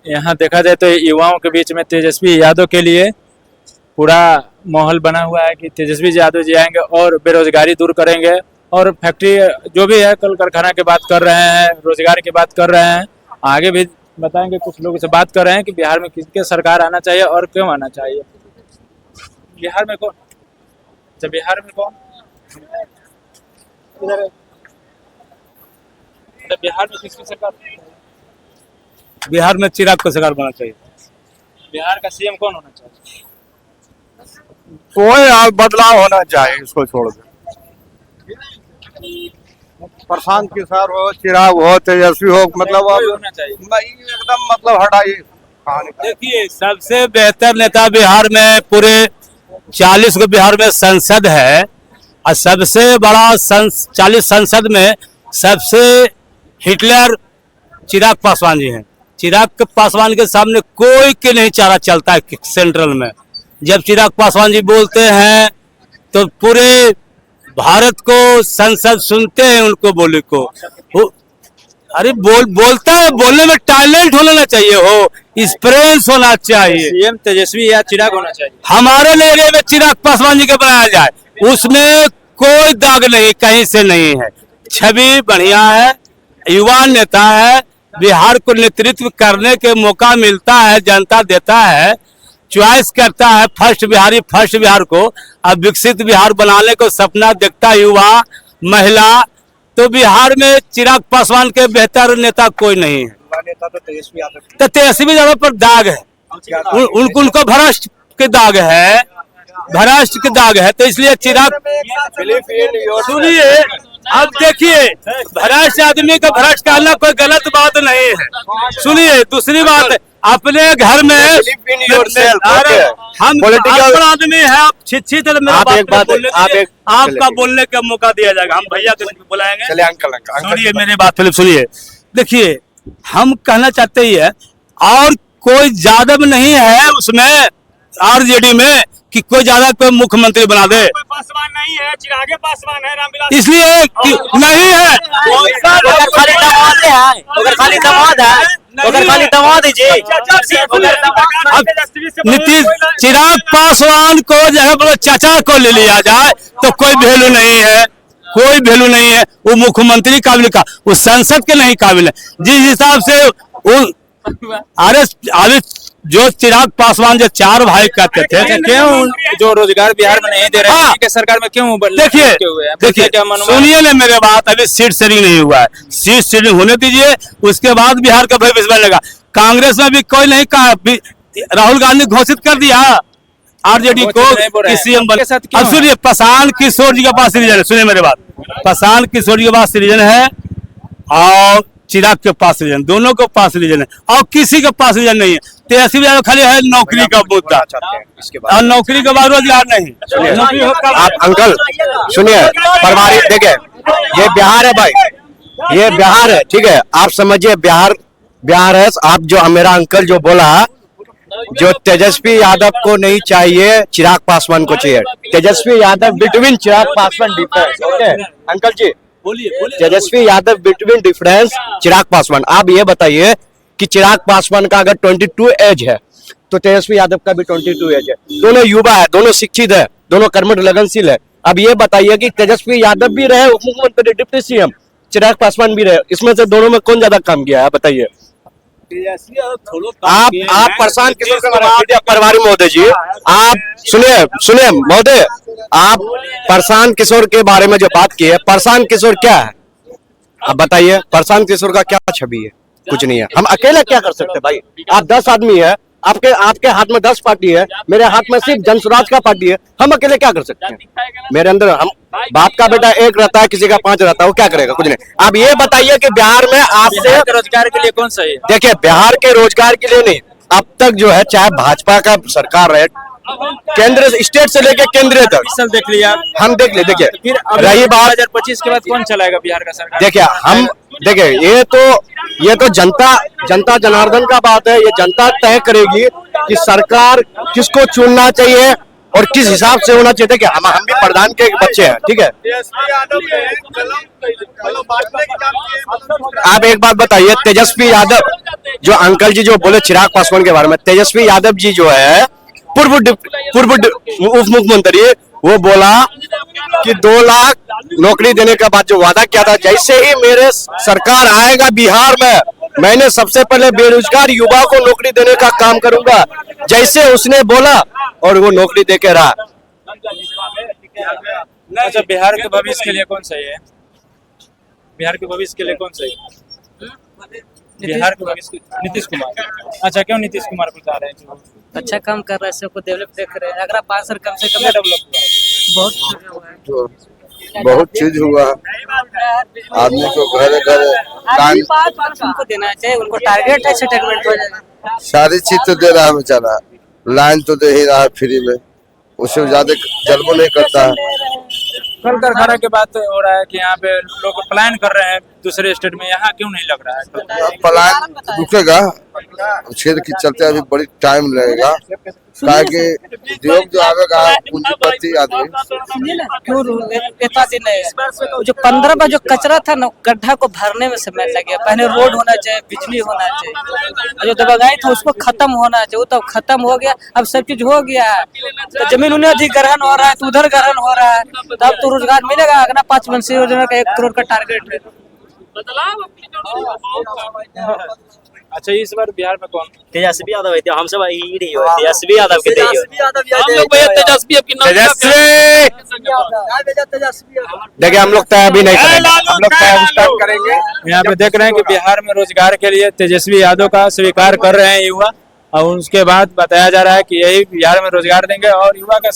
यहाँ देखा जाए तो युवाओं के बीच में तेजस्वी यादव के लिए पूरा माहौल बना हुआ है कि तेजस्वी यादव जी आएंगे और बेरोजगारी दूर करेंगे और फैक्ट्री जो भी है कल कारखाना की बात कर रहे हैं, रोजगार की बात कर रहे हैं। आगे भी बताएंगे, कुछ लोगों से बात कर रहे हैं कि बिहार में किसके सरकार आना चाहिए और क्यों आना चाहिए। बिहार में कौन, अच्छा बिहार में कौन, बिहार में किसकी सरकार, बिहार में चिराग को सरकार बनना चाहिए। बिहार का सीएम कौन होना चाहिए? कोई बदलाव होना चाहिए, इसको छोड़ दो। प्रशांत किशोर हो, चिराग हो, तेजस्वी हो, मतलब होना चाहिए एकदम मतलब हटाइए। देखिए, सबसे बेहतर नेता बिहार में पूरे 40 को बिहार में संसद है और सबसे बड़ा 40 संसद में सबसे हिटलर चिराग पासवान जी हैं। चिराग पासवान के सामने कोई के नहीं चारा चलता है सेंट्रल में। जब चिराग पासवान जी बोलते हैं तो पूरे भारत को संसद सुनते हैं उनको बोले को। अरे बोलता है, बोलने में टैलेंट होना चाहिए, हो एक्सपीरियंस होना चाहिए। सीएम तेजस्वी या चिराग होना चाहिए। हमारे एरिया में चिराग पासवान जी का बनाया जाए, उसमें कोई दाग नहीं, कहीं से नहीं है, छवि बढ़िया है, युवा नेता है, बिहार को नेतृत्व करने के मौका मिलता है, जनता देता है, चॉइस करता है फर्स्ट बिहार को। अब विकसित बिहार बनाने को सपना देखता युवा महिला, तो बिहार में चिराग पासवान के बेहतर नेता कोई नहीं है। नेता तो तेजस्वी यादव, तो तेजस्वी यादव पर दाग है, उनको भ्रष्ट के दाग है, तो इसलिए चिराग, सुनिए अब देखिए, भ्रष्ट आदमी का भ्रष्ट कहना कोई गलत बात नहीं है। सुनिए दूसरी बात, अपने घर में हम आदमी है, आप छिछी आपका बोलने का मौका दिया जाएगा, हम भैया को बुलाएंगे। सुनिए मेरी बात फिलिप, सुनिए, देखिए हम कहना चाहते ही है, और कोई यादव नहीं है उसमें आरजेडी में कि कोई ज्यादा कोई मुख्यमंत्री बना दे। पासवान नहीं है, चिरागे पासवान है, रामविलास इसलिए नहीं है, नीतीश चिराग पासवान को जगह चाचा को ले लिया जाए तो कोई वैल्यू नहीं है, कोई वैल्यू नहीं है। वो मुख्यमंत्री काबिल का, वो संसद के नहीं काबिल है। जिस हिसाब से वो अरे जो चिराग पासवान जो 4 भाई कहते थे, क्यों जो रोजगार बिहार में नहीं दे रहे हैं, के सरकार में क्यों? देखिए सुनिए ना मेरे बात, अभी सीट शेयरिंग नहीं हुआ है, सीट शेयरिंग होने दीजिए, उसके बाद बिहार का भविष्य बनेगा। कांग्रेस में भी कोई नहीं कहा, राहुल गांधी घोषित कर दिया आरजेडी को सीएम बने। अब सुनिए, प्रशांत किशोर जी के पास सीरीजन है, सुनिए मेरे बात, प्रशांत किशोर जी के पास सीरीजन है और चिराग के पास रीजन, दोनों के पास रीजन है, और किसी के पास रीजन नहीं है। तेजस्वी यादव खाली है नौकरी का मुद्दा, और नौकरी के बाद रोजगार नहीं। आप अंकल सुनिए, पारिवारिक देखिए, ये बिहार है भाई, ये बिहार है, ठीक है, आप समझिए बिहार है। आप जो मेरा अंकल जो बोला, जो तेजस्वी यादव को नहीं चाहिए, चिराग पासवान को चाहिए। Tejashwi Yadav between Chirag Paswan difference, okay uncle जी, तेजस्वी यादव बिटवीन डिफरेंस चिराग पासवान। आप ये बताइए कि चिराग पासवान का अगर 22 एज है तो तेजस्वी यादव का भी 22 एज है। दोनों युवा है, दोनों शिक्षित है, दोनों कर्मठ लगनशील है। अब ये बताइए कि तेजस्वी यादव भी रहे उप मुख्यमंत्री, डिप्टी सीएम, चिराग पासवान भी रहे, इसमें से दोनों में कौन ज्यादा काम किया है बताइए? आप प्रशांत किशोर परिवारी महोदय जी, आप सुनिए महोदय, आप प्रशांत किशोर के बारे में जो बात की है, प्रशांत किशोर क्या है आप बताइए? प्रशांत किशोर का क्या छवि है? कुछ नहीं है। हम अकेले क्या कर सकते हैं भाई? आप 10 आदमी है, आपके हाथ में 10 पार्टी है, मेरे हाथ में सिर्फ जनसुराज का पार्टी है, हम अकेले क्या कर सकते हैं? मेरे अंदर हम बाप का बेटा 1 रहता है, किसी का 5 रहता है, वो क्या करेगा? कुछ नहीं। आप ये बताइए कि बिहार में आपसे रोजगार के लिए कौन सही है? देखिए, बिहार के रोजगार के लिए नहीं, अब तक जो है चाहे भाजपा का सरकार रहे, केंद्र स्टेट से लेके केंद्रीय तक देख लिया, हम देख ले। देखिए फिर रही बात 2025 के बाद कौन चलाएगा बिहार का सरकार? देखिए ये तो जनता जनार्दन का बात है। ये जनता तय करेगी कि सरकार किसको चुनना चाहिए और किस हिसाब से होना चाहिए था कि हम भी प्रधान के बच्चे हैं, ठीक है। आप एक बात बताइए, तेजस्वी यादव जो अंकल जी जो बोले चिराग पासवान के बारे में, तेजस्वी यादव जी जो है पूर्व उप मुख्यमंत्री, वो बोला कि 2 लाख नौकरी देने का बाद जो वादा किया था, जैसे ही मेरे सरकार आएगा बिहार में, मैंने सबसे पहले बेरोजगार युवा को नौकरी देने का काम करूंगा, जैसे उसने बोला और वो नौकरी दे के रहा। अच्छा, बिहार के भविष्य के लिए कौन सही है? बिहार के भविष्य के लिए कौन सही है? बिहार के भविष्य नीतीश कुमार। अच्छा, क्यों नीतीश कुमार को चाह रहे हैं? अच्छा काम कर रहा है, सबको डेवलप देख रहे हैं। अगर 5 साल कम से कम डेवलप बहुत चीज हुआ, आदमी को घर घर उनको देना चाहिए, उनको टारगेट है सेटलमेंट हो जाएगा। सारी चीज तो दे रहा है बेचारा, लाइन तो दे ही रहा है फ्री में, उससे ज्यादा जल्द नहीं करता है। कल कारखाना के बात हो रहा है कि यहाँ पे लोग प्लान कर रहे हैं दूसरे स्टेट में, यहाँ क्यों नहीं लग रहा है? प्लान रुकेगा, क्षेत्र की चलते अभी बड़ी टाइम लगेगा, क्या कि उद्योग जो आवेगा पूंजीपति आदमी क्यों इतना दिन है? जो 15 बार जो कचरा था ना, गड्ढा को भरने में समय लगे। पहले रोड होना चाहिए, बिजली होना चाहिए, जो दबाई था उसको खत्म होना चाहिए, वो तो खत्म हो गया। अब सब चीज हो गया है, तो जमीन उन्हें अधिग्रहण हो रहा है, तो उधर ग्रहण हो रहा है, तब तो रोजगार मिलेगा। अगला 5 मनसी योजना का 1 करोड़ का टारगेट है। अच्छा, इस बार बिहार में कौन? तेजस्वी यादव है, हम सब तेजस्वी यादव के देखिए, हम लोग तय अभी नहीं करेंगे, हम लोग तय स्टार्ट करेंगे। यहाँ पे देख रहे हैं कि बिहार में रोजगार के लिए तेजस्वी यादव का स्वीकार कर रहे हैं युवा, और उसके बाद बताया जा रहा है कि यही बिहार में रोजगार देंगे और युवा का